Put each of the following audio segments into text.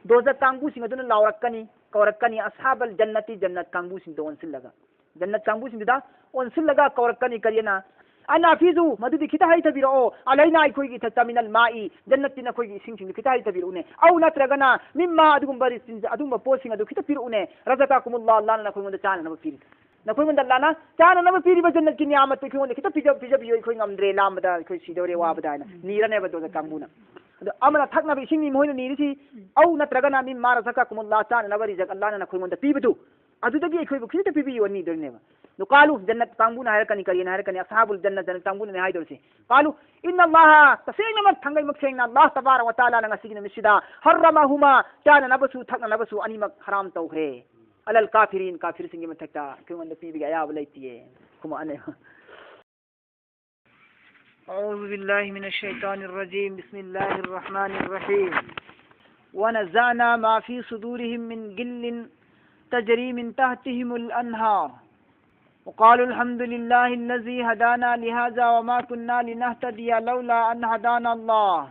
दोजक कांगबू सिंह अदुना लावरक्कनी कौरक्कनी असहाबल जन्नती जन्नत कांगबू सिंह ओनसिलगा जन्नत कांगबू सिंह दा ओनसिलगा कौरक्कनी करियना अना फिजु मदुदि खिता हाई तबिरो अलैना अखोगी तमिनल माई जन्नती नखोगी सिंह सिंह खिता हाई तबिरुने औ नत्रगना मिम्मा अदुगुम बरि अदुगुम पोसिंग अदु खिता पिरुने रजकाकुमुल्लाह अल्लाह नखोई मोंद चान नब पिरि नखोई मोंद अल्लाह ना चान नब पिरि ब जन्नत की नियामत खोई मोंद खिता पिजब पिजब यो खोई ngамद्रे लामदा खोई सिदोरे वाबदाना नीरने बदो कांगबुना अदो अमना थकना इसिंग नि मोहिन नीरिसी औ नत्रगना मिम्मा रजकाकुमुल्लाह चान नब रिजक अल्लाह ना नखोई मोंद पिबदु अदुदगी खोई बु खिता पिबि यो नीदरनेबा नो कालू जन्नत कांगबुना हायर कनी करियन हायर कनी असहाबुल जन्नत जन्नत कांगबुना ने हाइदोरसे कालू इन्न अल्लाह तसेंग मत थंगै मक्सेंग अल्लाह तबारक व तआला ना ngasi मिसिदा हर्रमहुमा चान नबसु थकना नबसु अनिमक हराम तौखरे अलल काफिरीन काफिर सिंग मथक्ता कुमन पीबि आयाब लैतिए कुमा अने أعوذ بالله من الشيطان الرجيم بسم الله الرحمن الرحيم ونزعنا ما في صدورهم من غل تجري من تحتهم الأنهار وقالوا الحمد لله الذي هدانا لهذا وما كنا لنهتدي لولا أن هدانا الله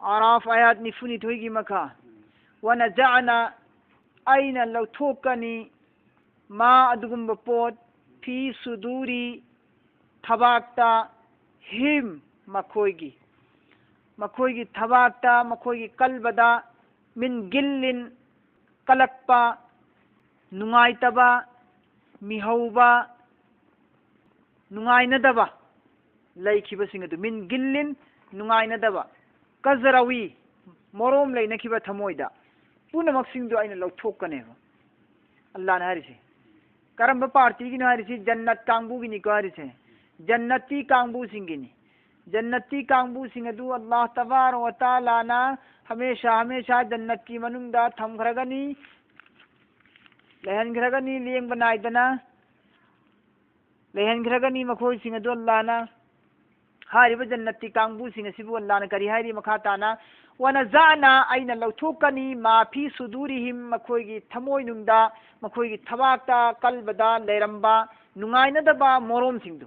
عراف آيات نفوني تويجي مكا ونزعنا أين لو توكني ما أدغم بپوت في صدوري थबाक्ता हिम मखोगी थबाक्ता मखोगी कल्बदा मिन गिल्लिन कलक्पा नुंगाइतबा मिहौबा नुंगाइनदबा लैखिबसिंग अदु मिन गिल्लिन नुंगाइनदबा कजरावी मोरोम लैनखिबा थमोइदा पुनमक्सिंग दु आइना लौथोकनेबा अल्लाह ने हारिसे करम पार्टी की हारिसे जन्नत कांगबू की निको हारिसे जन्नती कांगबू सिंगिनी जन्नती कांगबू सिंग अदु अल्लाह तबारक व तआला ना हमेशा हमेशा जन्नत की मनुंगदा थमखरगनी लेहनखरगनी लेंग बनाइदना लेहनखरगनी मखोई सिंग अदु अल्लाह ना हारिब जन्नती कांगबू सिंग सिबु अल्लाह ना करी हारी मखाताना वनजाना आइना लौथोकनी माफी सुदूरिहिम मखोगी थमोय नुंगदा मखोगी थबाक्ता कल्बदा लेरंबा नुंगाइनदबा मोरोम सिंगदु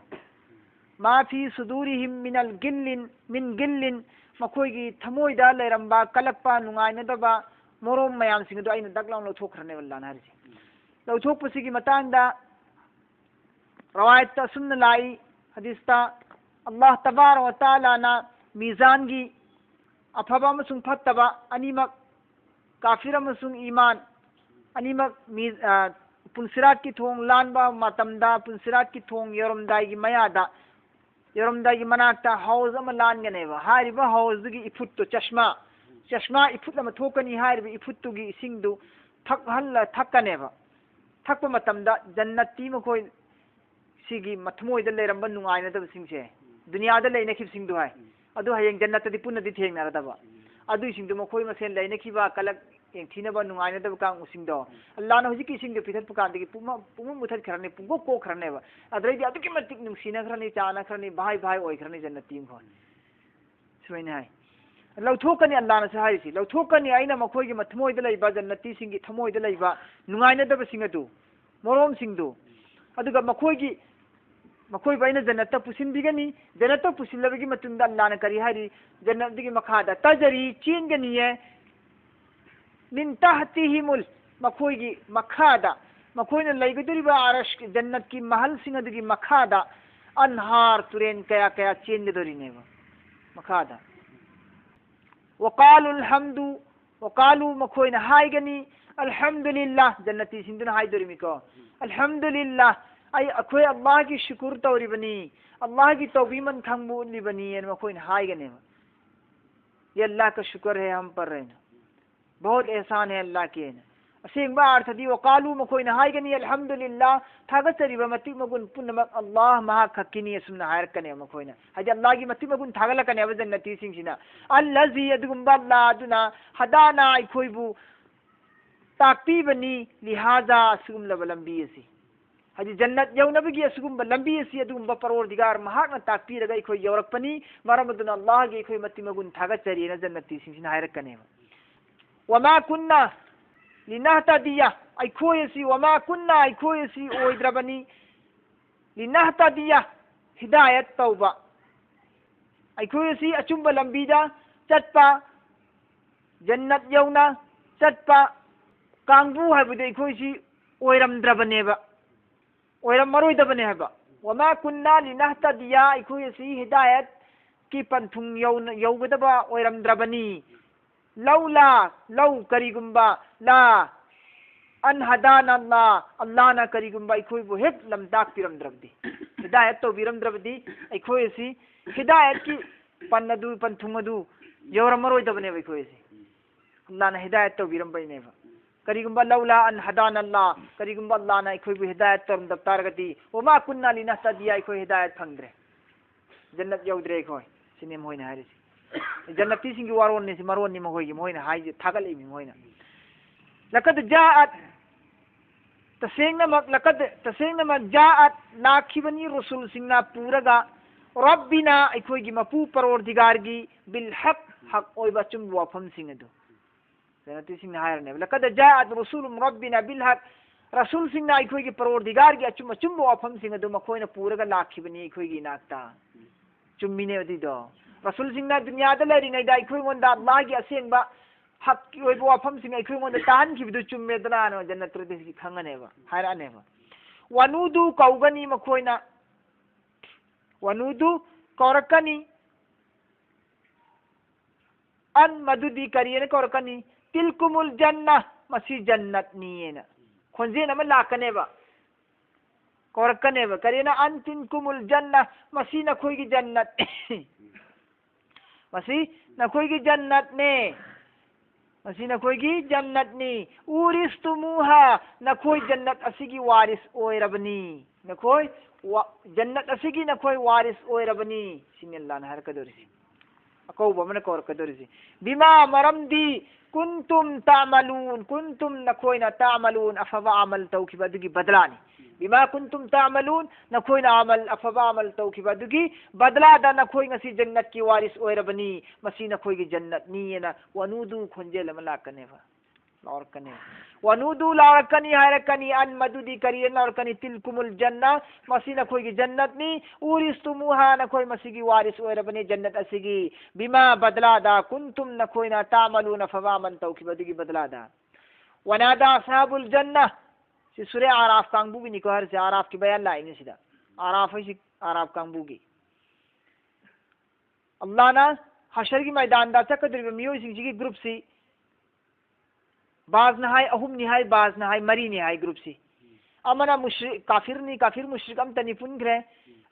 माफी सुदूरिहिम मिन गिल्लिन मखोगी थमोयदा लेरंबा कलक्पा नुंगाइनदबा मोरोम मयाम सिंगदु आइना दगलां लौथोखरने अल्लाह ना हारिसे लौथोकपसिगी मतांगदा रवायत सुन्न लाई हदीसता अल्लाह तबारक व तआला ना मीजान की अफबा अमसुंग फत्तबा अनिमक काफिर अमसुंग ईमान अनिमक पुनसिरात की थोंग लानबा मतमदा पुनसिरात की थोंग योरमदाई की मयादा योरमदाई की मनाक्ता हाउस अम लानगनेबा हारिबा हाउस दुगी इफुत्तो चश्मा इफुत अम थोकनी हारिबा इफुत्तुगी इसिंगदु थकहल्ला थकनेबा थकप मतमदा जन्नती मखोय सिगी मथमोयदा लेरंबा नुंगाइनदब सिंगसे दुनियादा लेनखिबसिंगदु हाय अदु हयेंग जन्नतदी पुनदी थेंगनारदबा अदु सिंगदु मखोय मसेन लेनखिबा कलक एंथीनबा नुंगाइनदब कांग उसिंगदो अल्लाह ना हुजिकी सिंगदु पिथत पुकांदगी पुम मुथत खरने पुगो को खरनेबा अद्रैदी अदुकी मतिक नुंसीना खरने चाना खरने भाई भाई ओय खरने जन्नती खो सुइना हाय लौथोकनी अल्लाह ना सहायसी लौथोकनी आइना मखोयगी मथमोयदा लैबा जन्नती सिंगी थमोयदा लैबा नुंगाइनदब सिंगदु मोरोम सिंगदु अदुगा मखोयगी मखोई बाइना जन्नत पुसिनबिगनी जन्नत पुसिनलबगी मतुंदा अल्लाह ने करी हारी जन्नत की मखादा तजरी चीनगनीये मिन तहतिहिमुल मखोई की मखादा मखोई ने लैगदुरिबा अरश जन्नत की महल सिंगदगी मखादा अनहार तुरेन कया कया चीनगदुरिनेबा मखादा वकालुल हम्दु वकालु मखोई ने हाइगनी अल्हम्दुलिल्लाह जन्नती सिंदुना हाइदुरिमिको अल्हम्दुलिल्लाह आई अखोय अल्लाह की शुक्र तौरीबनी अल्लाह की तौबीमन खंगबुलिबनी मखोइन हाइगनेबा ये अल्लाह का शुक्र है हम पर रहना बहुत एहसान है अल्लाह के असेंबा अर्थदी वकालू मखोइन हाइगनी अल्हम्दुलिल्लाह थागचरिबा मति मगुन पुनमक अल्लाह महा खक्किनी सुमना हायरकने मखोइना हज अल्लाह की मति मगुन थागलकने जन्नती सिंगसिना अल्लजी अदुगुंबा अल्लाह अदुना हदाना अखोइबु ताक्पीबनी लिहाजा सुगुमलब लंबीसी हजी जन्नत यौनबगी असुगुंबा लंबी असी अदुगुंबा परवरदिगार महाकना ताक्पीरगा अखोइ यौरकपनी मरमदुना अल्लाह गी अखोइ मति मगुन थागचरिना जन्नती सिंगसिना हायरकनेबा वमा कुन्ना लिनहतदिया अखोयसी वमा कुन्ना अखोयसी ओइद्रबनी लिनहतदिया हिदायत तौबा अखोयसी अचुंबा लंबीदा चटपा जन्नत यौना चटपा कांगबू है अखोसी ओरमद्रबनेबा ओरमरोइदबने है वमा कुन्ना लिनहतदिया अखोसी हिदायत की पंथुंग यौगदबा ओरमद्रबनी लौला लौ करीगुम्बा ला अन हदाना अल्लाह ना करीगुम्बा अखोइबु हेक लमदाक पिरमद्रबदी हिदायत तो बिरमद्रबदी अखोसी हिदायत की पन्नदु पंथुंगदु यौरमरोइदबने अखोसी अल्लाह ना हिदायत तो बिरमबैनेबा करीगुम्बा लौला अन हदाना अल्लाह करीगुम्बा अल्लाह ना अखोइबु हिदायत तोरमदब तारगदी वमा कुन्ना लिनहतदिया अखोइ हिदायत फंगद्रे जन्नत यौद्रे अखोइ सिने मोइना हारिसि जन्नती सिंगी वारोन ने मरोन नि महोइगी मोइना हाइ थागलि मि मोइना लकद जाअत तसेंगनमक जाअत लाखिबनी रसूल सिंगना पूरगा रब्बिना अखोइगी मपू परवरदिगारगी बिल हक ओइबा चुम्बु वाफम सिंगदु जन्नती सिंगना हायरने लकद जाअत रसूल रब्बिना बिल हक रसूल सिंगना अखोइगी परवरदिगारगी अचुम चुम्बु वाफम सिंगदु मखोइना पूरगा लाखिबनी अखोइगी नाक्ता चुम्मिने अदिदो रसूल सिंगना दुनिया दा लेरिङैदा अखोइगोंदा अल्लाहगी असेंबा हक्की ओइबो वाफम सिंग अखोइगोंदा ताहनखिबदु चुम्मेदना जन्नत प्रदेशगी खंगनेबा हायरानेबा वनुदु कौगनी मखोइना वनुदु कौरकनी अन मदुदी करियने कौरकनी तिलकुमुल जन्ना मसी जन्नत नीयेना खोंजेन अमा लाकनेबा कौरकनेबा करियना अन तिलकुमुल जन्ना मसी नखोइगी जन्नत मसी नखोइगी जन्नत ने मसी नखोइगी जन्नत नी उरिस्तुमुहा नखोइ जन्नत असिगी वारिस ओइरबनी नखोइ जन्नत असिगी नखोइ वारिस ओइरबनी सिनेल्लान हरकदोरिसि अकौबा मन कौरकदोरिसि बिमा मरमदी कुंतुम नखोइना तामलून अफबा अमल तौखिबा दुगी बदलानी बिमा कुंतुम तामलून नखोइना अमल अफबा अमल तौखिबा दुगी बदलादा नखोइ ngasi जन्नत की वारिस ओइरबनी मसी नखोइगी जन्नत नीयेना वनुदु खोंजेल अमा लाकनेबा लौरकने वनुदु लौरकनी हायरकनी अन मदुदी करियन लौरकनी तिलकुमुल जन्ना मसी नखोइगी जन्नत नी उरिस्तुमुहा नखोइ मसीगी वारिस ओइरबनी जन्नत असिगी बिमा बदलादा कुंतुम नखोइना तामलून अफबा अमल तौखिबा दुगी बदलादा वनादा असहाबुल जन्ना si sure araf kangbugi ni ko har se araf ki bayan lai ni sida araf है araf kangbugi Allah na hashar ki मैदान दा चकदर मियो सिंह की ग्रुप सी बाज न हाय अहुम नि हाय बाज न हाय मरी नि हाय ग्रुप सी अमना मुश्रिक काफिर मुश्रिक अम तनी पुनग्रे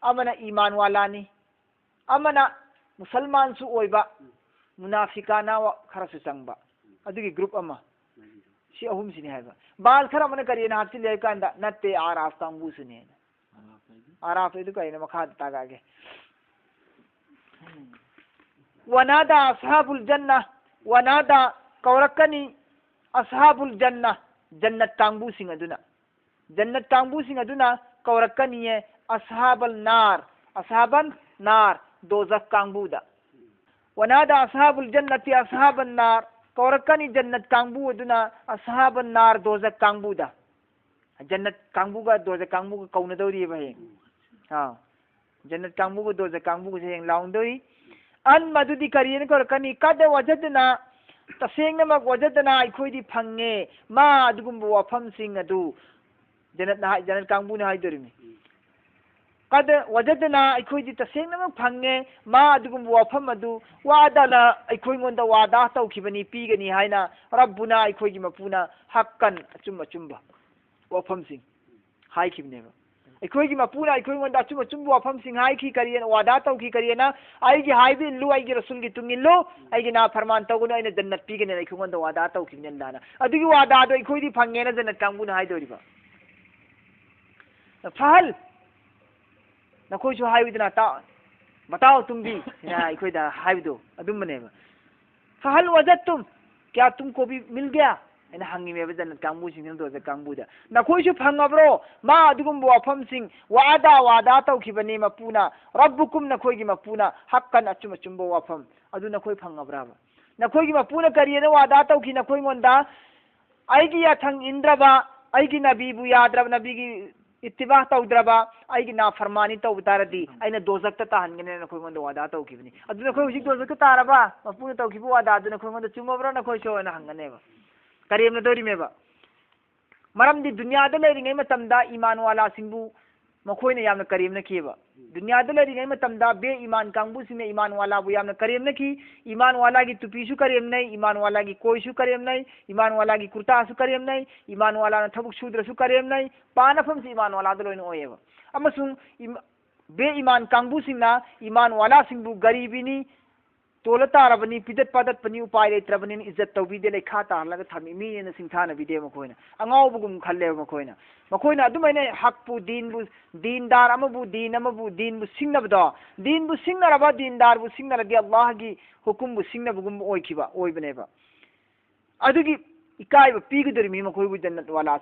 अमना ईमान वाला नि अमना मुसलमान सु ओइबा मुनाफिकाना व खरसु चंगबा अदुगी ग्रुप अमा सी अहुम सिने हायबा बाल खरा मन करियना हाथ ले कांदा नते आराफ कांगबू सुने आराफ इदु कइना मखा तागागे वनादा असहाबुल जन्ना वनादा कौरकनी असहाबुल जन्ना जन्नत कांगबू सिंग अदुना कौरकनी है असहाबल नार दोजख कांगबूदा वनादा असहाबुल जन्नति असहाबन नार कौरकनी जन्नत कांगबू अदुना असहाबन नार दोजख कांगबूदा जन्नत कांगबूगा दोजख कांगबूगा कौनदौरी बहे हां जन्नत कांगबूगा दोजख कांगबूगा से लाउंदौरी अन मदुदी करियन कौरकनी कद वजदना तसेंगनमक वजदना अखोइदी फंगे मा अदुगुम वाफम सिंग अदु जन्नत कांगबूना हाइदोरिमी कद वजदना अखोइदी तसेंगनमक फंगे मा अदुगुम वाफम अदु वादाला अखोइंगोंदा वादा तौखिबनी पीगनी हाइना रब्बुना अखोइगी मपुना हक्कन अचुम्बा वाफम सिंग हाइखिबनेबा अखोइगी मपुना अखोइंगोंदा अचुम्बा वाफम सिंग हाइखि करियन वादा तौखि करियना आइगी हाइबि लु आइगी रसूलगी तुंगिल्लो आइगी ना फरमान तौगुनो आइना जन्नत पीगने अखोइंगोंदा वादा तौखिबने लाना अदुगी वादा दो अखोइदी फंगेना जन्नत कांगबुना हाइदोरिबा फहल नखोइसु हाइबिदना ता बताओ तुम भी ना अखोइदा हाइबिदो अदुमनेबा फहल वजदतुम क्या तुमको भी मिल गया ina hangi me badan kangbu sing do za kangbu da na khoi su phangabro ma adugum wafam sing wada tawkhibani mapuna rabbukum na khoi gi mapuna hakkan achum chumbo wafam adu na khoi phangabra ba na khoi gi mapuna kariye na wada tawki na khoi ngonda aigi ya thang indraba aigi nabi bu yadrab nabi gi इत्तिबा तौद्रबा आइगी ना फरमानी तौतारदी आइना दोजक ता हनगने न खोइ मंद वादा तौखिबनी अदुना खोइ हुजिक दोजक तारबा मपुन तौखिबु वादा अदुना खोइ मंद चुमबरा न खोइ सो न हंगनेबा kareemnadorimeba maramdi dunyada leiringai matamda iman wala singbu makoina yamna kareemna kiba dunyada leiringai matamda be iman kangbu sine iman wala bu yamna kareemna ki iman wala gi tupisu kareemnai iman wala gi koisu kareemnai iman wala gi kurta su kareemnai iman wala na thabuk sudra su kareemnai panafam si iman wala daloin oyeba amasung be iman kangbu singna iman wala singbu garibini tola tarabani pidat padat pani upai leitrabani izzat tawbide le khata laga thami mi ne singthana bide makoina angau bugum khalle makoina adumaine hakpu dindar amabu din bu singnabdo din bu singnaraba dindar bu singnaradi allah gi hukum bu singnabugum oikiba oibaneba adugi ikai ba pigudori mi makoi bu jannat wala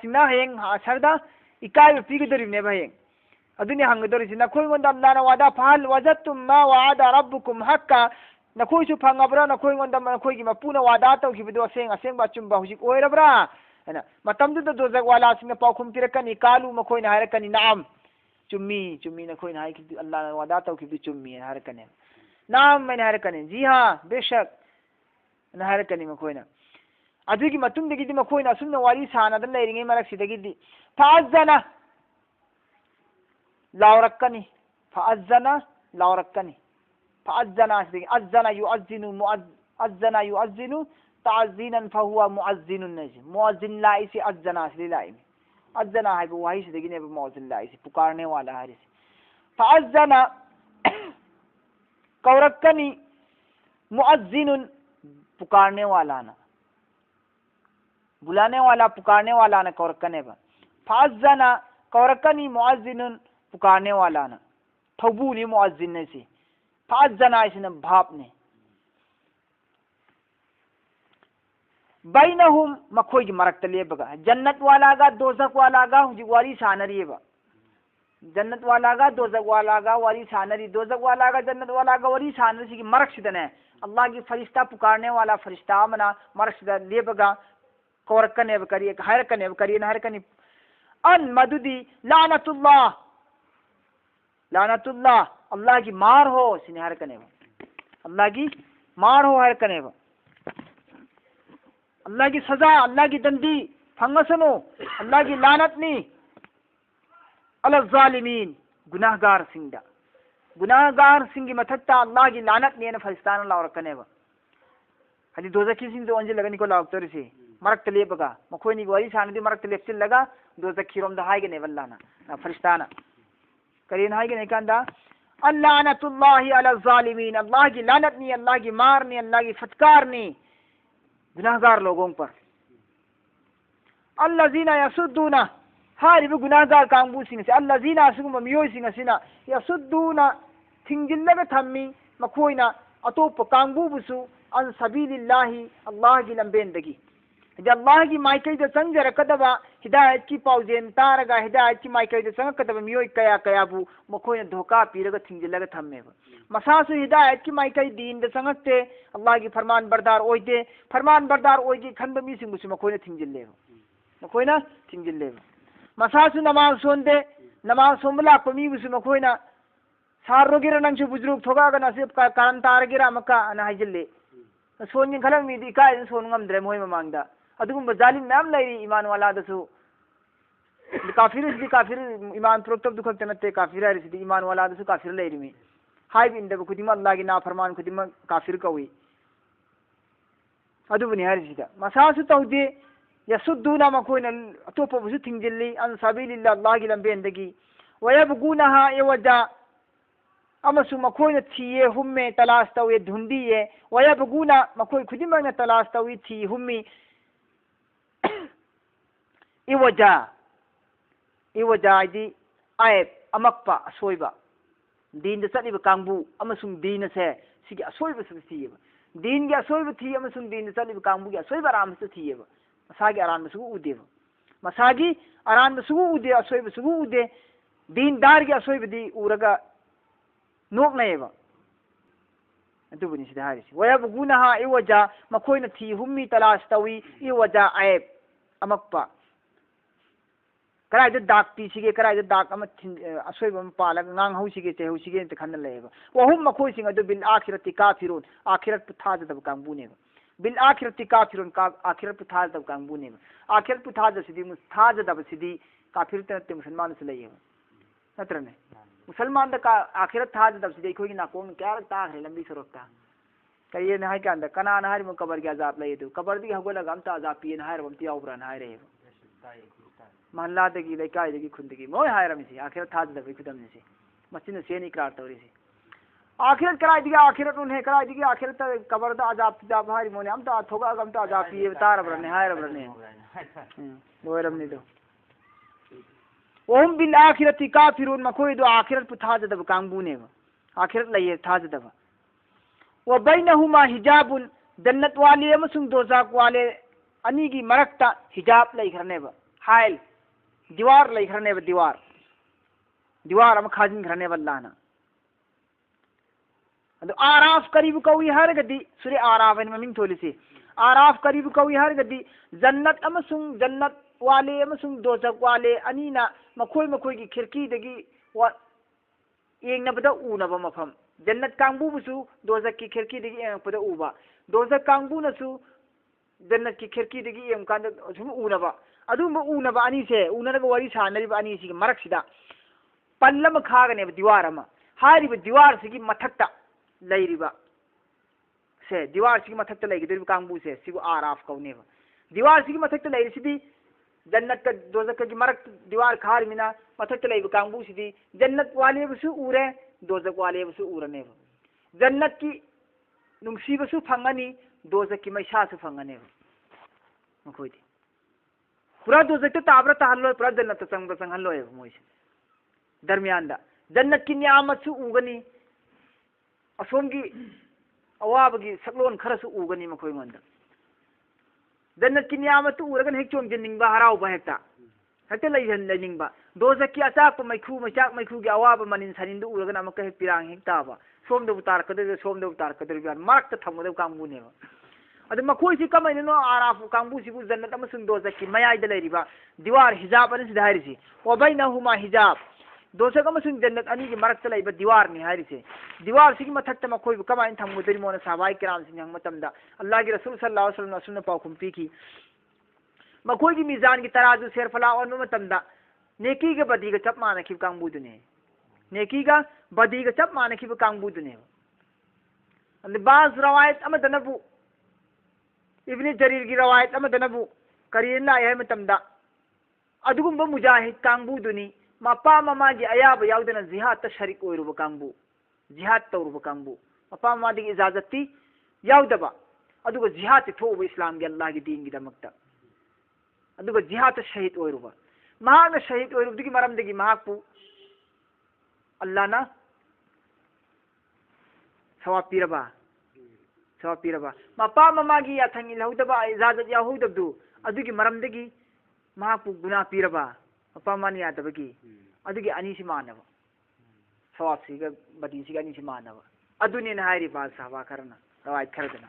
singna heng asarda ikai ba pigudori ne ba heng aduni hangadori sina koi gonda Allah wada fahal wajadtum ma wa'ada rabbukum hakka nakoi su phangabra nakoi gonda nakoi gi mapuna wada taw gibido aseng ba chumba hujik oirabra ana matamdu da dozak wala sina paukhum tirakani kalu makoi na harakani na'am chummi nakoi na haiki Allah wada taw gibido chummi harakani na'am main harakani ji ha beshak na harakani makoi na adugi matum digi makoi na sunna wali sana da leiringai marak sidagi di ta'azzana लावरक्कनी फअज़्ज़ना लावरक्कनी फअज़्ज़ना अज़्ज़ना युअज़्ज़िनु ताज़ीनन फहुवा मुअज़्ज़िनुन नजी मुअज़्ज़िन लाई से अज़्ज़ना से लाई अज़्ज़ना है वो वही से देखने पे मुअज़्ज़िन लाई से पुकारने वाला है से फअज़्ज़ना कौरक्कनी मुअज़्ज़िनुन पुकारने वाला ना बुलाने वाला पुकारने वाला ना कौरक्कने पर फअज़्ज़ना कौरक्कनी मुअज़्ज़िनुन पुकारने वाला ना थबूली मुअज़्ज़िन ने से फअज़्ज़ना इसने भाप ने बैनहुम मखोई की मरक तलेबगा जन्नत वाला गा दोजक वाला गा वाली सानरीबा जन्नत वाला गा दोजक वाला गा वाली सानरी दोजक वाला गा जन्नत वाला गा वाली सानरी की मरक सिदने अल्लाह की फरिश्ता पुकारने वाला फरिश्ता मना मरक सिदा लेबगा कोरकने बकरी हरकने बकरी हरकनी अन मदुदी लानतुल्लाह अल्लाह की मार हो सिने हरकने अल्लाह की मार हो हरकने अल्लाह की सजा अल्लाह की दंडी फंगसनो अल्लाह की लानतनी अलज़ालिमीन गुनाहगार सिंह की मथक्ता अल्लाह की लानत ने फरिस्तान लावरकने हदी दोजकी सिंह जो अंजे लगनी को लावतरी से मरक तलेबगा मखोनी वरी सानदी मरक तलेप्तिल लगा दोजकी रोम दहाइगने वल्लाना ना फरिस्ताना करीन हाइगने कांदा अल्लानतुल्लाहि अलज़ालिमीन अल्लाह की लानत नी अल्लाह की मार नी अल्लाह की फटकार नी गुनाहगार लोगों पर अल्लज़ीना यसुद्दूना हारिबु गुनाहगार कांगबू सिंह से अल्लज़ीना सुगुम मियोय सिंह सिना यसुद्दूना थिंगिल्लगा थम्मी मखोइना अतोप कांगबू बुसु अन सबीलिल्लाहि अल्लाह की लंबेंदगी अल्लाह की माइकई चंजरकदबा हिदायत की पाउजेन तारगा हिदायत की माइकई चंगकदबा मियोय कया कयाबू मखोइना धोखा पीरगा थिंगिल्लगा थम्मेबा मसासु हिदायत की माइकई दीन द चंगकते अल्लाह की फरमान बरदार ओइदे खंब मी सिंगुसु मखोइना थिंगिल्लेबा मसासु नमाज सोंदे नमाज सोमला पमी बुसु मखोइना सारोगिरा नंगसु बुजुर्ग थोगागा नसिब का कारण तारगिरा मका अना हाइजिल्ले सोनिन खलंग मिदी काय सोन ngamdre मोय ममांगदा अदुगुम जालिम नाम लैरी ईमान वाला दसु काफिर ईमान प्रोक्तब दुखक तनते काफिर है ईमान वाला दसु काफिर लैरी में हाय बिंदब खुदिम अल्लाह की ना फरमान खुदिम काफिर कवी अदुबनि हरिसिदा मसासु तौदे यसुद्दूना मखोइना अतोपबुसु थिंजिल्ली अन सबीलिल्लाह अल्लाह की लंबेंदगी वयबगुनहा एवजा अमसु मखोइना थिये हुम्मे तलाश तौए ढूंढिए वयबगुना मखोइ खुदिमना तलाश तौई थी हुम्मी इवजा इदी आयब अमक्पा असोइबा दीन द चलिबा कांगबू अमसुंग दीन से सिगी असोइबा थियेबा दीन गे असोइबा थी अमसुंग दीन द चलिबा कांगबू गे असोइबा आराम से थियेबा मसागी आराम सुगु उदेबा मसागी आराम सुगु उदे असोइबा सुगु उदे दीन दार गे असोइबा दी उरगा नोकनायेबा अदुबनि सिदा हारिसि वयबगुनहा इवजा मखोइना थी हुम्मी तलाश तवी इवजा आयब अमक्पा कराय दाग पीसिगे कराय दाग असोइब पालग ngang हौसिगे ते हौसिगे ते खन्न लेबा वहुम मखोइ सिंग अदु बिल आखिरति काफिरुन आखिरत थाजदब कांगबुने बिल आखिरति काफिरुन का आखिरत थाजदब कांगबुने आखिरत थाजसिदी थाजदबसिदी काफिर ते मुसलमान से लई नत्रने मुसलमान का आखिरत थाजदबसिदी खोगी नाकोन क्या ताखरे लंबी सरकता करिए ना है कांद कना ना हरि कबर के अजाब लई दु कबर दी हगोला गमता अजाब पी ना हर वमती औबरा ना रे महल्ला दगी लेकाय दगी खुंदगी मोय हायरमसी आखिरत थाजदब खुदम से मस्जिद से नहीं करार तौरी से आखिरत कराई दिया आखिरत उन्हें कराई दिया आखिरत कबर दा अजाब जाब हारी मोने हम ता थोगा गम ता अजाब पी तार बरने हायर बरने वो रमनी दो ओम बिल आखिरति काफिरून मखोय दो आखिरत थाजदब कांगबुने आखिरत लई थाजदब व बैनहुमा हिजाबुन जन्नत वाले अमसुंग दोजाक वाले अनी की मरकता हिजाब लई खरने हायल दीवार लई खरने दीवार दीवार अम खाजिन खरने अल्लाहना अदो आराफ करीब कौई हर गदी सूर्य आराफ इन ममिंग थोली से आराफ करीब कौई हर गदी जन्नत अमसुंग जन्नत वाले अमसुंग दोजक वाले अनीना मखोय मखोय की खिड़की दगी व येंगनबदा उनबा मफम जन्नत कांगबू बुसु दोजक की खिड़की दगी येंगपदा उबा दोजक कांगबू नसु जन्नत की खिड़की दगी येंग कांद सुम उनबा अदुम उनबा अनी से उनरगा वरी सानरिबा अनी सी मरकसिदा पल्लम खागने दीवार अमा हारिब दीवार सिगी मथक्ता लैरिबा से दीवार सिगी मथक्ता लैगिदरिब कांगबू से सिगु आराफ कौनेबा दीवार सिगी मथक्ता लैरिसिदी जन्नत का दोजक की मरक दीवार खार मिना मथक्ता लैब कांगबू सिदी जन्नत वाले बसु उरे दोजक वाले बसु उरनेबा जन्नत की नुंसी बसु फंगनी दोजक की मैसा से फंगनेबा मखोयदी पूरा दोजक ताबरा ताहल्लो पूरा जन्नत संग संगल्लो है मोइसे दरमियान दा जन्नत की नियामत सु उगनी असोम की अवाब की सकलोन खरस उगनी मखोय मंदा जन्नत की नियामत उरगन हेक चोम जिनिंगबा हराव बहेक्ता हेक्ते लैनिंगबा दोजक की अचाक मैखू मचाक मैखू की अवाब मनिन सनिन दु उरगन अमक हेक पिरांग हेक्ताबा सोम दबु तार कदर सोम दबु तार कदर बियान मार्क त थमगदब कांगबुनेबा अद मखोय सि कमाइनो आराफ कांगबू सिबु जन्नत अमसुंग दोजक की मयाइद लैरिबा दीवार हिजाब अन सिधारिसी व बैनहुमा हिजाब दोजक अमसुंग जन्नत अनी की मरकत लैबा दीवार नि हारिसे दीवार सिगी मथक्ता मखोय कमाइन थमगदरि मोना साबाई किराम सिंह हंग मतमदा अल्लाह की रसूल सल्लल्लाहु अलैहि वसल्लम सुन्ना पाउखुम पीकी मखोय की मीजान की तराजू शेर फला और मतमदा नेकी के बदी का चप माना खिब कांगबुदुने नेकी का बदी का चप माना खिब कांगबुदुने अंदे बाज रवायत अमदनबु इब्ने जरीर की रवायत अमदनबु करीन ला है मतमदा अदुगुंबा मुजाहिद कांगबुदुनी मपा ममा की अयाब याउदना जिहाद शरीक ओइरुब कांगबु जिहाद तौरुब कांगबु मपा ममा दी इजाजती याउदबा अदुगा जिहाद थोब इस्लाम की अल्लाह की दीन की दमकता अदुगा जिहाद शहीद ओइरुब महान शहीद ओइरुब की मरम दगी महापु अल्लाह ना सवाब पीरबा सवाब पीरबा मपा ममा की याथंगी लहुदबा इजाजत याहुदबदु अदुगी मरम दगी महापु गुनाह पीरबा मपा मानी यादबगी अदुगी अनीसी मानव सवाब सिगा बदी सिगा अनीसी मानव अदुने न हायरि बात साहबा करना रवायत खरदना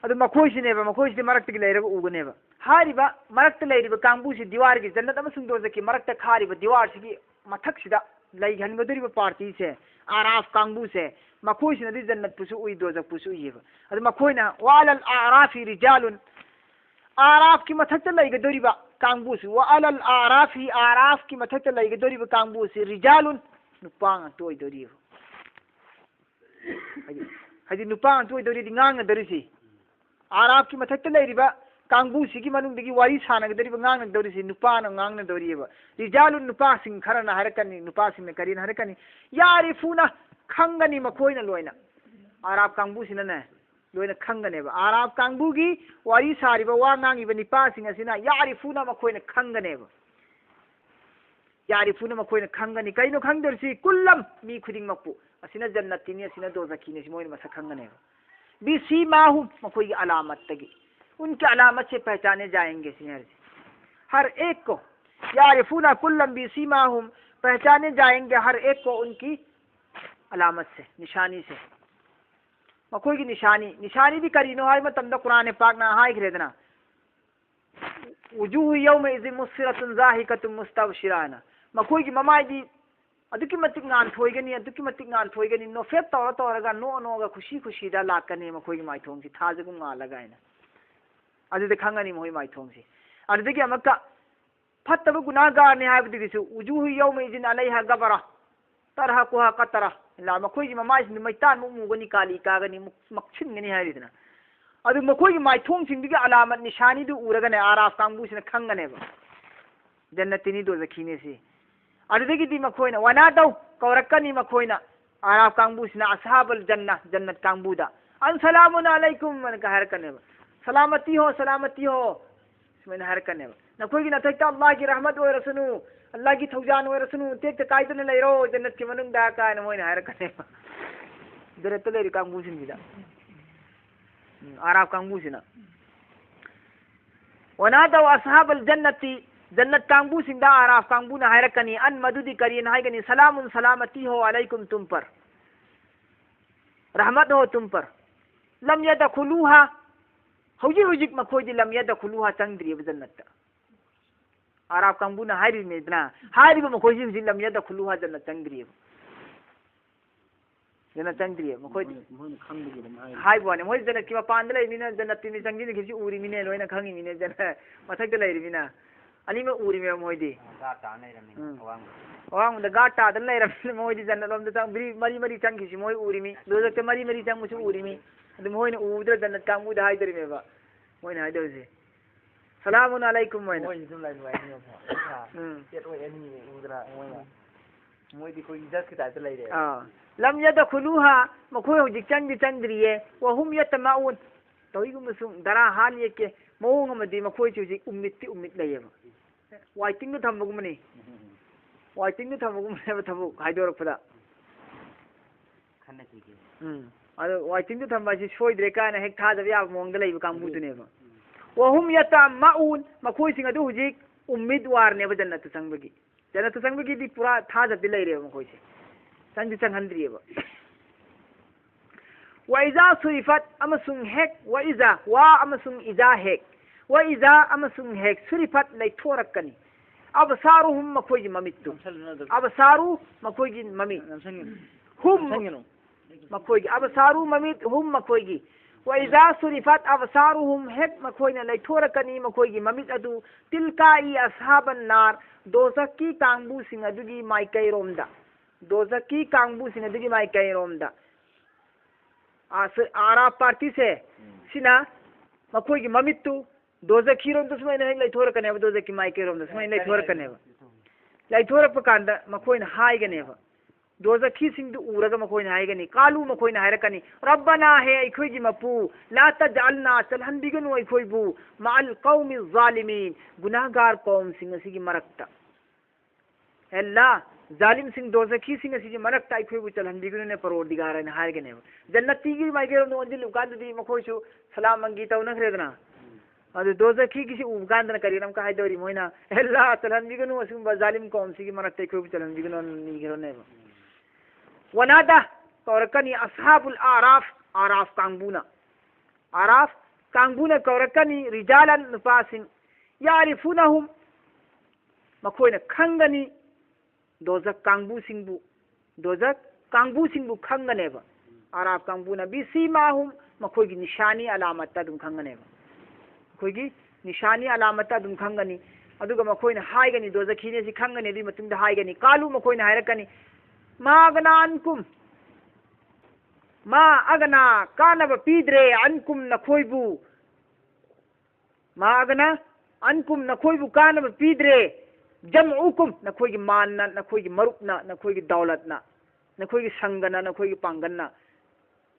अदु मखोयसिनेबा मखोयसि मरक्तगी लैरब उगनेबा हारिबा मरक्त लैरिबा कांगबुसि दीवार की जन्नत अमसुंग दोजकी मरक्त खारिबा दीवार सिगी मथक्सिदा लैहनगदरिबा पार्टी से आराफ कांगबू से मखोयसिनदि जन्नत पुसु उई दोजक पुसु उइबा अदु मखोयना वालल आराफि रिजालुन आराफ की मथक्त लैगदरिबा कांगबूस व अलल आराफी आराफ की मथक्त लैगदरिबा कांगबूस रिजालुन नुपांग तोयदरिब हदि नुपांग तोयदरि ngang दरिसि आराफ की मथक्त लैरिबा कांगबूस की मनुंगदगी वारी सानगदरिबा ngang दरिसि नुपान ngang दरिबा रिजालुन नुपासिंग खरना हरकनी नुपासिंग करिन हरकनी यारिफुना खंगनी मखोयना लोयना आराफ कांगबूसिना ने लोयना खंगनेबा आराफ कांगबूगी वारी सारिबा वा ngangiba nipasinga asina yarifuna makoyna khanganeba yarifuna makoyna khangani kaino khangdersi kullam mi khuding makpu asina jannatini asina dozakini moyna masak khanganeba bi simahum makoy की अलामत तगी उनके अलामत से पहचाने जाएंगे सिनर हर एक को यारिफूना कुल्लम भी सीमाहुम पहचाने जाएंगे हर एक को उनकी अलामत से निशानी से मखोई की निशानी भी करीनो हाय मतम कुरान पाक ना हाय खरेदना वजूह यौम इज़ मुस्फिरतुन ज़ाहिकतुन मुस्तबशिराना मखोई की ममाई दी अदुकी मतिक गान थोइगनी अदुकी मतिक गान थोइगनी नो फेप तौर तौरगा नो नोगा खुशी खुशी दा लाकने मखोई माइथोंग सी थाजगु गा लगाइना अदुदे खंगनी मोई माइथोंग सी अदुदगी अमका फत्तब गुनाहगार ने हाबदिगिसु उजुहु यौमइजिन अलैहा गबरा तरहा कुहा कतरा ला मखोई ममाइसिन मैतान मुगनी काली कागनी मक्छिनगनी हारिदना अदु मखोई माइथोंग सिंदिगी अलामत निशानी दु उरगने आराफ कांगबुसिना खंगनेबा जन्नतिनी दो जखीने सी अदुदगी मखोइना वनादौ कौरकनी मखोइना आराफ कांगबुसिना असहाबुल जन्नह जन्नत कांगबुदा अन सलामुन अलैकुम मन का हरकनेबा सलामती हो सुमन हरकनेबा नखोई नथैता अल्लाह की रहमत ओरसनु अल्लाह की थौजान ओरसनु तेक काइदन लेरो जन्नत की मनुंग दा का न मोइन हरकनेबा दरत लेरि कांगबुसिन बिदा आराफ कांगबुसिना वनादौ असहाबुल जन्नती जन्नत कांगबू सिंदा आराफ कांगबू ना हायरकनी अन मदुदी करियन हायगनी सलामुन सलामती हो अलैकुम तुम पर रहमत हो तुम पर लम यदखुलूहा हौजी हुजिक मखोइदी लम यदखुलूहा चंद्रिय जन्नत आराफ कांगबू ना हायरि मेदना हायरि मखोइदी हुजिक लम यदखुलूहा जन्नत चंद्रिय जन्नत चंद्रिय मखोइदी हाय बोने मोइ जन्नत की मपान दले मिना जन्नत नि चंगि नि खिसि उरि मिने लोइना खंगि मिने जन्नत मथक दले मिना अनी में उरी में मोइदी गाटा नहीं रमी अवांग द गाटा दन नहीं रमी मोइदी जन्नत लोम द बरी मरी मरी चंग किसी मोइ उरी में दो जगते मरी मरी चंग मुझे उरी में द मोइ ने उदर जन्नत का मुद हाय दरी में बा मोइ ने हाय दर से सलामुन अलैकुम मोइ मोइ तुम लाई नुआई नहीं ये तो एनी उदरा मोइ दी कोई इज्जत की ताते लाई रे लम यदखुलूहा मखोय हुजिक चंग चंद्रिये व हुम यतमाउन तोई गुमसुम दरा हाल ये के मोंग मदी मखोय हुजिक उम्मित लैयेबा वाइटिंग थम्बगुमनी वाइटिंग थम्बगुमने थबु हाइदोरपदा खन्ना चीगे अदो वाइटिंग थम्बासी सोइद्रे काना हेक थाजब या मोंग लैब कांबुदुनेबा वहुम यतमाउन मखोय सिंग अदु हुजिक उम्मीदवार ने जन्नत संगबगी दी पूरा थाजब लैरे मखोय से संग संगहंद्रियबा वइजा सुरिफत अमसुंग हेक वइजा वा अमसुंग इजा हेक वइजा अमसुंग हेक सुरिफत लैथोरकनी अबसारुहुम मखोय ममित्तु अबसारु मखोय ममि हुम मखोय अबसारु ममित हुम मखोय वइजा सुरिफत अबसारुहुम हेक मखोय न लैथोरकनी मखोय ममित अदु तिलकाई असहाबन नार दोजकी कांगबू सिंग अदुगी माइकै रोमदा दोजकी कांगबू सिंग अदुगी माइकै रोमदा आरा पार्टी से सिना मखोय ममित्तु दोजकी रोम तो समय नहीं लैथोरकनेबा दोजकी माइकै रोम तो समय लैथोरकनेबा लैथोरप कांदा मखोय न हायगनेबा दोजकी सिंग उरगा मखोय न हायगनी कालू मखोय न हायरकनी रब्बना हे अखोयगी मपू ला तजअलना चलहनबिगनु अखोयबू माल कौमि ज़ालिमीन गुनाहगार कौम सिंग सिगी मरकता अल्लाह जालिम सिंह दोजखी सिंह सिगी मरकता अखोयबू चलहनबिगनु ने परवरदिगार ने हायगनेबा जन्नती गी माइगेरो नो अंजिल उकाददी मखोयसु सलाम मंगी तौनखरेदना अदु दोजखी किसी उगांदन करिनम का हायदोरी मोइना अल्लाह चलहनबिगनु असुम जालिम कौम सिगी मरकता अखोयबू चलहनबिगनु नीगेरो नेबा वनादा कौरकनी असहाबुल आराफ कांगबूना कौरकनी रिजालन नुपासिन यारिफुनहुम मखोयना खंगनी दोजक कांगबू सिंबू खंगनेबा आराफ कांगबूना बिसीमाहुम मखोयगी निशानी अलामत अदुम खंगनेबा मखोयगी निशानी अलामत अदुम खंगनी अदुगा मखोयना हायगनी दोजखीने सि खंगनी दी मतुंदा हायगनी कालू मखोयना हायरकनी मा अगना कानब पीद्रे अनकुम नखोयबू मा अगना अनकुम नखोयबू कानब पीद्रे जमउकुम नखोयगी मानना नखोयगी मरुपना नखोयगी दौलतना नखोयगी संगना नखोयगी पांगना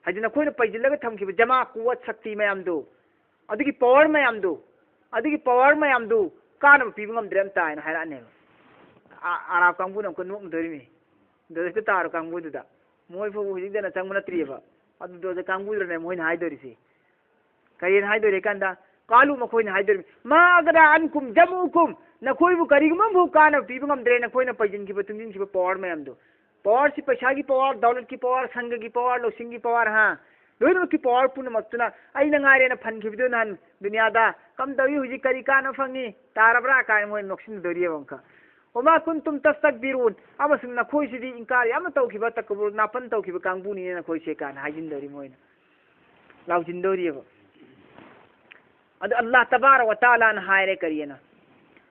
हजि नखोयना पैजिलगा थमखिबा जमा कुवत शक्ति मयामदो अदुगी पावर मयामदो कानब पीबा ngamdre amta हायना हायराने आराफ कांगबू नमको नोक दोरिमी दोजक तार कांगबूदा मोय फो हुजिदना चंगमना त्रियबा अदु दोजक कांगबूदने मोयना हायदोरिसी करियन हायदोरे कांदा कालू मखोयना हायदोरि मा अगरा अनकुम जमुकुम नखोयबू करिगम भू कान पीबंगम द्रे नखोयना पैजिनखिबा तुंजिनखिबा पावर मयामदो पावर सि पैसा की पावर दौलत की पावर संघ की पावर लोसिंग की पावर हां लोइनो की पावर पुनमक्तुना अइना ngareना फनखिबदो नान दुनियादा कम दौई हुजि करि काना फंगी तारबरा काय मोय नोक्सिन दोरियबंका وما كنتم تستكبرون أما سنة كوي سيدي إنكار أما توكيبا تكبر نابن توكيبا كانبوني نكوي شيكان هاجين دوري موين لاو جندوري يبا أدو الله تبارك وتعالى نهايري كرينا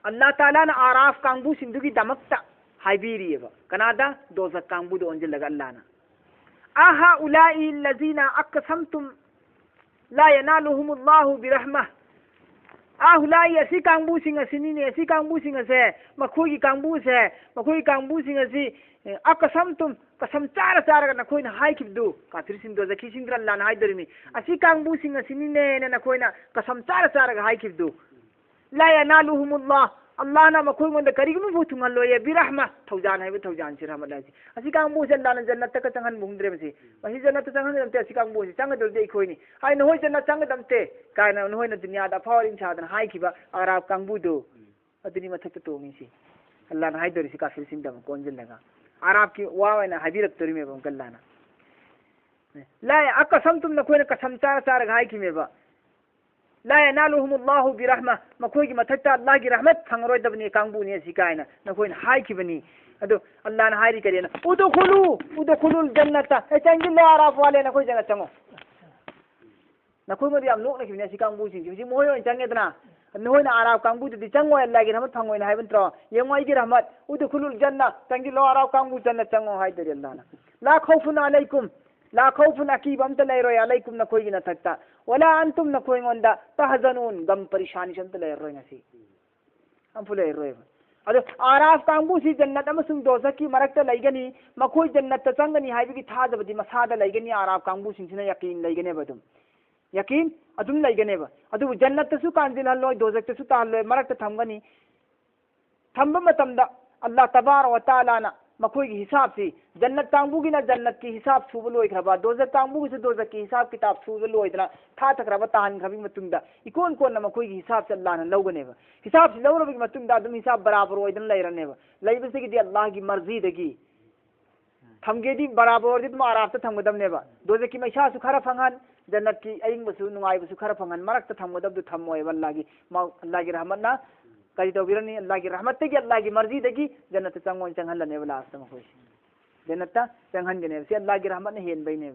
الله تعالى نعراف كانبو سندوكي دمكتا هايبيري يبا كنادا دوزا كانبو دو أنجل لغا الله أهؤلاء الذين أقسمتم لا ينالهم الله برحمة أهؤلاء أسي كانبو سنة سنين أسي كانبو سنة سي مكوي كانبو سي مكوي كانبو سنة سي أقسمتم قسم تارا تارا نكوين هاي كبدو كافر سندو زكي سندر الله نهاي درمي أسي كانبو سنة سنين نكوين قسم تارا تارا هاي كبدو لا ينالهم الله الله نا مكوي من ذكري من فوتون الله يا برحمة توجان هاي بتوجان شيء رحمة الله أسي كانبو سي الله نجنة تك تنهن بومدري مسي وهي جنة تنهن دمتي أسي كانبو سي تنهن دولدي كويني هاي نهوي جنة تنهن دمتي كاينا نهوي الدنيا دا فاورين شادن هاي كيبا أغراب كانبو دو الدنيا ما تكتو ميسي الله نهاي دوري سي كافر سندم كونجل لغا عرب کی واونا حبیرت توری میں بنکلانا لا اقسمتم نكون قسمتا سار غاي کی میبا لا ينالهم الله برحمه مكوي کی متتا الله کی رحمت فنگروي دبني کانبو ني سيكاينا نكون هاي کی بني ادو الله نے ہاری کرينا ادخلوا الجنه اتنجل الله عرف والے نكوي جنت چمو نكوي مدي ام نوك نكي ني سيكانبو سي مويو چنگدنا نهونا عرب كانبو دي چنگو الله کی رحمت فنگوي ناي بنترو يموي کی رحمت ادخلوا الجنه تنجل الله عرب كانبو جنت چنگو هاي دري الله لا خوف عليكم لا خوف أكيب أنت لا يروي عليكم نكوي نتكتا ولا أنتم نكوي عندا تحزنون غم پریشانی شنت لا يروي نسي أم فلا يروي أده عراف كانبو سي جنة أما سن دوزكي مركتا لأيغني مكوي جنة تسنغني هاي بيكي تحاز بدي مسادة لأيغني عراف كانبو سنسنا يقين لأيغني بدم يقين أدوم لأيغني با أدو جنة تسو كانزل هلوي دوزك تسو تهلوي مركتا تمغني تمبا متمدا الله تبارك وتعالى مكوي کی حساب سے جنت تانگو کی نہ جنت کی حساب سوبلو ایکھربا دوزک تانگو سے دوزک کی حساب کتاب سوبلو اتنا تھا تکربا تان کھبی متندا اکون کون نہ مکوئی کی حساب سے اللہ نہ لوگنے با حساب سے لوگنے کی متندا دم حساب برابر ہو ادن لے رنے با لئی بس کی دی اللہ کی مرضی دگی تھمگے دی برابر دی تم عرب تھم گدم نے با دوزک کی میشا سکھرا فنگان جنت کی ایںگ بسو نوای بسو کھرا فنگان مرک تھم گدب دو تھم ہوئے والله کی اللہ کی رحمت نہ کئی تو بیرنی اللہ کی رحمت تے کی اللہ کی مرضی دگی جنت چنگو چنگن لنے والا استم خوش جنت چنگن گنے سے اللہ کی رحمت نے ہین بینے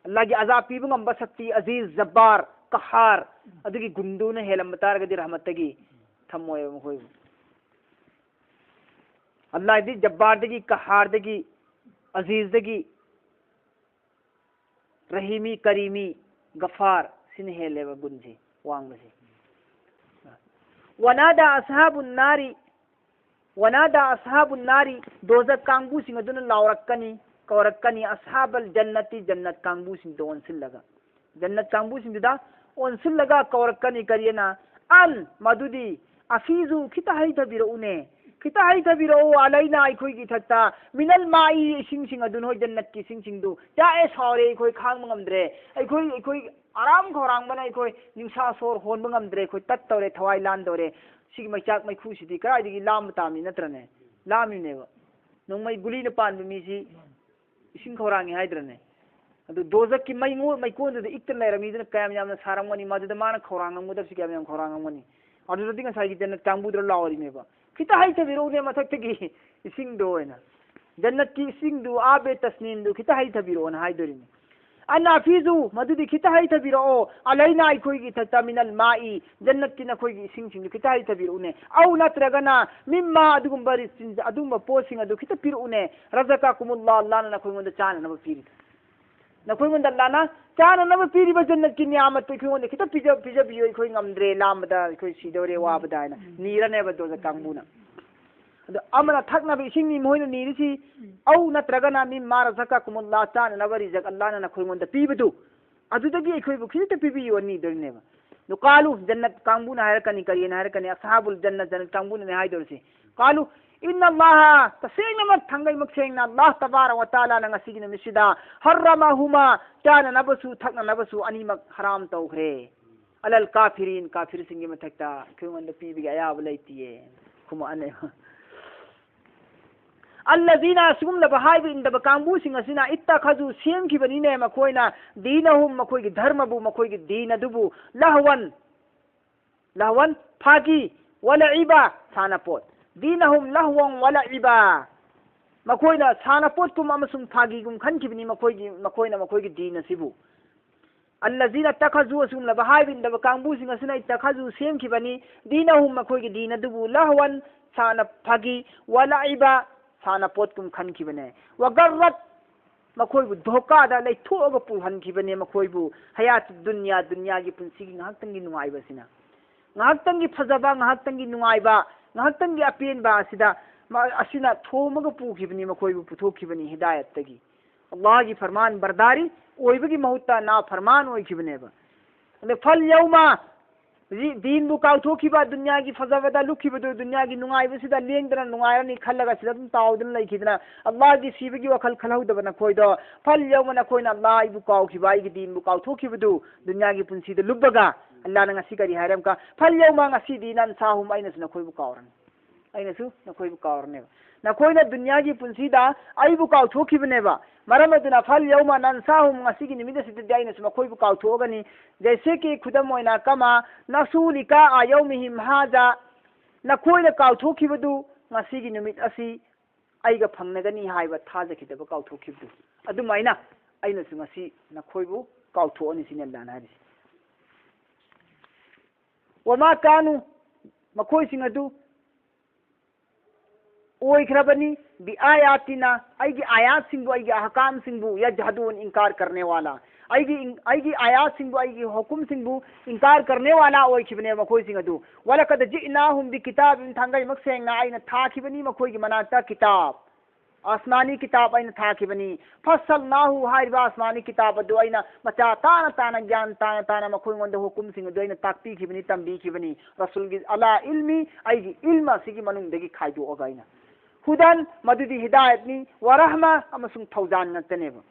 اللہ کی عذاب پی بم بستی عزیز جبار قہار ادگی گندو نے ہلم بتار گدی رحمت تگی تھموے ہوئی اللہ دی جبار دگی قہار دگی عزیز دگی رحیمی کریمی غفار سن ہلے گنجی وانگ سے ونادى أصحاب النار دوزك كانبو سين دون لاوركني كوركني أصحاب الجنة جنة كانبو سين دون سلغا جنة كانبو سين دا اون سلغا كوركني كرينا ان مدودي افيزو كتا هي تبيرونه كتا هي تبيرو علينا ايكوي كي تتا من الماء سين دون هو جنة كي سين دو جاء سوري ايكوي خانگ مغمدري ايكوي आराम खौरांग बना कोई निसा सोर होन बंगमद्रे कोई तत तौरे थवाई लान दौरे सिग मैचाक मै खुसिदी कराइदगी लाम तामि नत्रने लामिनेबा नोंमै गुली न पान मिसी इसिंग खौरांगी हाइद्रने अदु दोजक की मै मो मै कोन दे इक्तन लेरमी दन कायम यामना सारंगमनी मदद मान खौरांग मुदर सिग याम खौरांगमनी अदु ददिंग साइगी जन्नत कांबुद्र लावरी मेबा किता हाइ ते बिरो ने मथक्तगी इसिंग दोयना जन्नत की इसिंग दु आबे तस्नीन दु किता हाइ ते बिरो न हाइदरी أنا فيزو مدودي كتاهي تبيرو علينا يكوي تتا من الماء جنتنا كوي سين كتاهي تبيرونه أو نترغنا مما أدوم باريس أدوم بوسين أدو كتا بيرونه رزقكم الله الله نكوي من دچانا نبا فيري نكوي من دلانا چانا نبا فيري بجنت کی نعمت پہ کیوں کتا پیجا بیو کوئی غمدرے لامدا کوئی سیدورے وابدانا نیرنے بدو زکامبونا أمنا ثقنا بإشيني مهين نيرسي أو نترغنا مما رزقكم الله تعالى نبرزق الله نكوي من دبيبدو أدو تجي كوي بكذا تبيبي يوني درنيبا نقالوا جنة كامبونا هيركني كرينا هيركني أصحاب الجنة جنة كامبونا نهاي درسي قالوا إن الله تسينا ما تنجي مكسينا الله تبارك وتعالى نغسينا مسجدا حرمهما كان نبسو ثقنا نبسو أني مك حرام توخري على الكافرين كافر سنجي متكتا كوي من دبيبي أياب ليتيه كما أنا الذين سكم لبهاي إن دبكامبو سينغسنا اتخذوا سيم كي بنينا مكوينا دينهم مكوي دھرم بو مكوي دين دبو لهوان فاقي ولعبا سانپوت دينهم لهوا ولعبا مكوينا سانپوتكم أمسون فاقيكم خنكبني مكوينا دين سيبو الذين اتخذوا سم لبهاي بن دبكانبو سنسنا اتخذوا سيم كبني دينهم مكوي دين دبو لهوا سانا فاقي ولعبا سانپوتكم خنكبني وغرت مكوي धोखा दा ले थोग पुहन खिबने मखोई बु हयात दुनिया की पुंसी की ngahaktangi nungaiba sina ngahaktangi phajaba ngahaktangi nungaiba ngahaktangi apenba asina thomaga pu khibni मखोई बु पुथो खिबनी हिदायत तगी अल्लाह की फरमान बरदारी ओइबगी महत्ता ना फरमान ओइ खिबने बा ने फल यौमा दीन बु काउथो खिबा दुनिया की फजाबदा लुखिबदो दुनिया की नुंगाइबा सिदा लेंगदना नुंगायरनी खल्लगा सिदा ताउदन लैखिदना अल्लाह की सीबगी वखल खलौदबना खोइदो फल यौमना खोइना अल्लाह इबु काउ खिबा इगी दीन बु काउथो खिबदो दुनिया की पुंसीदा लुब्बगा अल्लाह ना ngasi करी हारम का फल यौमा ngasi दिनान साहुम आइनसना खोइबु काउरन आइनसु न खोइबु काउरने ना खोइना दुनिया की पुंसीदा आइबु काउथो खिबनेबा मरमदना फल यौमा ननसाहुम ngasi की निमिदा सिदा दाइनसमा खोइबु काउथोगनी जैसे कि खुदम मोइना कमा नसूलिका आयौमिहिम हाजा नखोइना काउथोखिबदु ngasi की निमित असि आइगा फंगनगनी हाइबा थाजखिदबा काउथोखिबदु अदुमाइना आइनसु ngasi नखोइबु काउथोअनि सिने लानारि वमा कानु मखोइसिंग अदु ओइखरबनी बि आयातिना आइगी आयात सिंबु आइगी अहकाम सिंबु यजहदून इनकार करने वाला आइगी आयात सिंबु आइगी हुकुम सिंबु इनकार करने वाला ओइखिबने मखोइ सिंग अदु वलकद जिनाहुम बि किताबिन थांगाई मक्सेंगा आइना थाखिबनी मखोइगी मनाता किताब आसमानी किताब आइना थाखिबनी फसलनाहु हाइबा आसमानी किताब अदु आइना मचा ताना ज्ञान ताना मखोइ गोंद हुकुम सिंग अदु आइना ताक्पीखिबनी तंबीखिबनी रसूलगी अला इल्मी आइगी इल्मा सिगी मनुंगदगी खाइदोअगा आइना हुदन मदुदी हिदायतनी वरहमा अमसुंग थौजान नतनेबा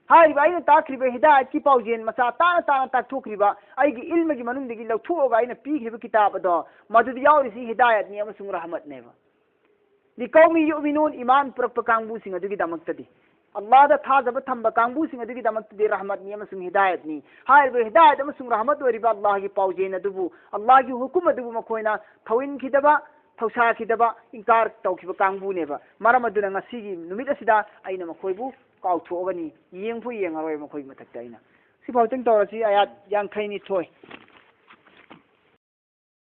हाइबा आइना ताक्रिबा हिदायत की पाउजेन मचा ताना ताक्थोक्रिबा आइगी इल्मगी मनुंगदगी लौथोअगा आइना पीखिबा किताब अदो मदुदी याउरिसि हिदायतनी अमसुंग रहमतनेबा लिकौमी युमिनून ईमान पुरक्पा कांगबुसिंग अदुगी दमक्तदी अल्लाह दा थाजबा थंबा कांगबुसिंग अदुगी दमक्तदी रहमतनी अमसुंग हिदायतनी हाइबा हिदायत अमसुंग रहमत ओरिबा अल्लाह की पाउजेन अदुबु अल्लाह की हुकुम अदुबु मखोइना थौइन खिदबा थौसा खिदबा इंकार तौखिबा कांगबुनेबा मरम अदुना ngasiगी नुमित असिदा आइना मखोइबु काउथोगनी येंगफु येंगरोय मखोइ मथक्ता आइना सिफाउतंग तौरसी आयात यांखैनी थोय